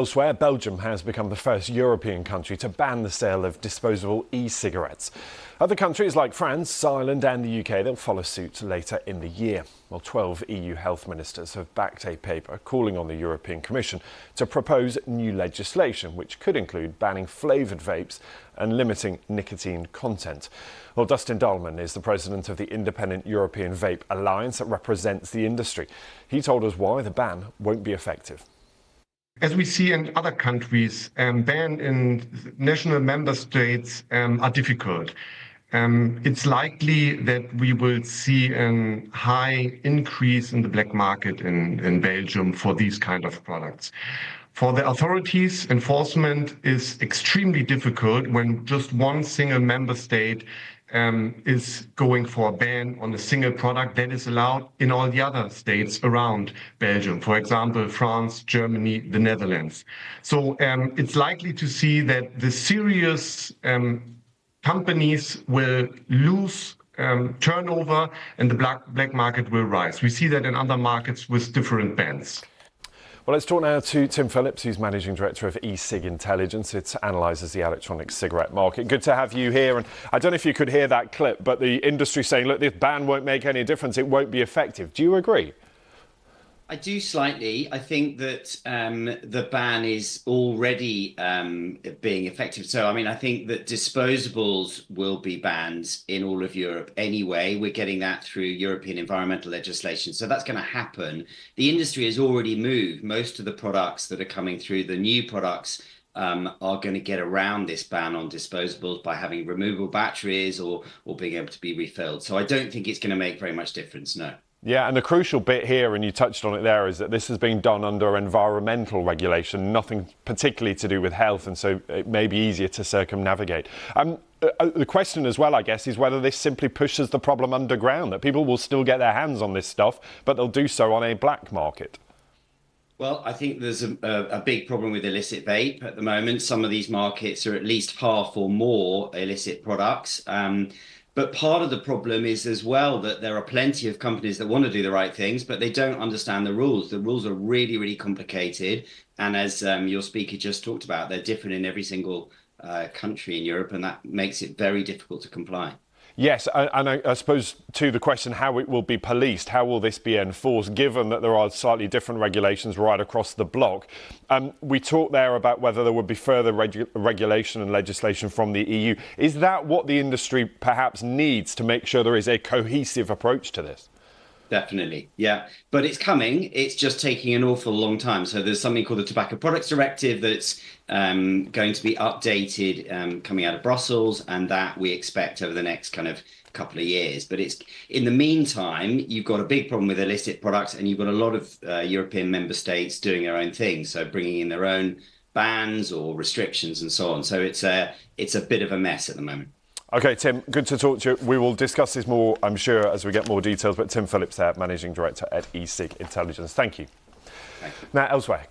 Elsewhere, Belgium has become the first European country to ban the sale of disposable e-cigarettes. Other countries like France, Ireland and the UK, they'll follow suit later in the year. Well, 12 EU health ministers have backed a paper calling on the European Commission to propose new legislation, which could include banning flavoured vapes and limiting nicotine content. Well, Dustin Dahlman is the president of the Independent European Vape Alliance that represents the industry. He told us why the ban won't be effective. As we see in other countries, ban in national member states are difficult. It's likely that we will see a high increase in the black market in Belgium for these kind of products. For the authorities, enforcement is extremely difficult when just one single member state is going for a ban on a single product that is allowed in all the other states around Belgium, for example, France, Germany, the Netherlands. So it's likely to see that the serious companies will lose turnover and the black market will rise. We see that in other markets with different bans. Well, let's talk now to Tim Phillips, who's Managing Director of eSig Intelligence. It analyses the electronic cigarette market. Good to have you here. And I don't know if you could hear that clip, but the industry saying, look, this ban won't make any difference. It won't be effective. Do you agree? I do slightly. I think that the ban is already being effective. So, I mean, I think that disposables will be banned in all of Europe anyway. We're getting that through European environmental legislation. So that's going to happen. The industry has already moved. Most of the products that are coming through, the new products, are going to get around this ban on disposables by having removable batteries or being able to be refilled. So I don't think it's going to make very much difference, no. Yeah, and the crucial bit here, and you touched on it there, is that this has been done under environmental regulation, nothing particularly to do with health, and so it may be easier to circumnavigate. The question as well, I guess, is whether this simply pushes the problem underground, that people will still get their hands on this stuff, but they'll do so on a black market. Well, I think there's a big problem with illicit vape at the moment. Some of these markets are at least half or more illicit products. But part of the problem is as well that there are plenty of companies that want to do the right things, but they don't understand the rules. The rules are really, really complicated. And as your speaker just talked about, they're different in every single country in Europe, and that makes it very difficult to comply. Yes, and I suppose, to the question how it will be policed, how will this be enforced, given that there are slightly different regulations right across the bloc? We talked there about whether there would be further regulation and legislation from the EU. Is that what the industry perhaps needs to make sure there is a cohesive approach to this? Definitely, yeah. But it's coming. It's just taking an awful long time. So there's something called the Tobacco Products Directive that's going to be updated coming out of Brussels, and that we expect over the next kind of couple of years. But it's in the meantime, you've got a big problem with illicit products, and you've got a lot of European member states doing their own thing, so bringing in their own bans or restrictions and so on. So it's a bit of a mess at the moment. OK, Tim, good to talk to you. We will discuss this more, I'm sure, as we get more details. But Tim Phillips there, Managing Director at eSig Intelligence. Thank you. Thank you. Now, elsewhere.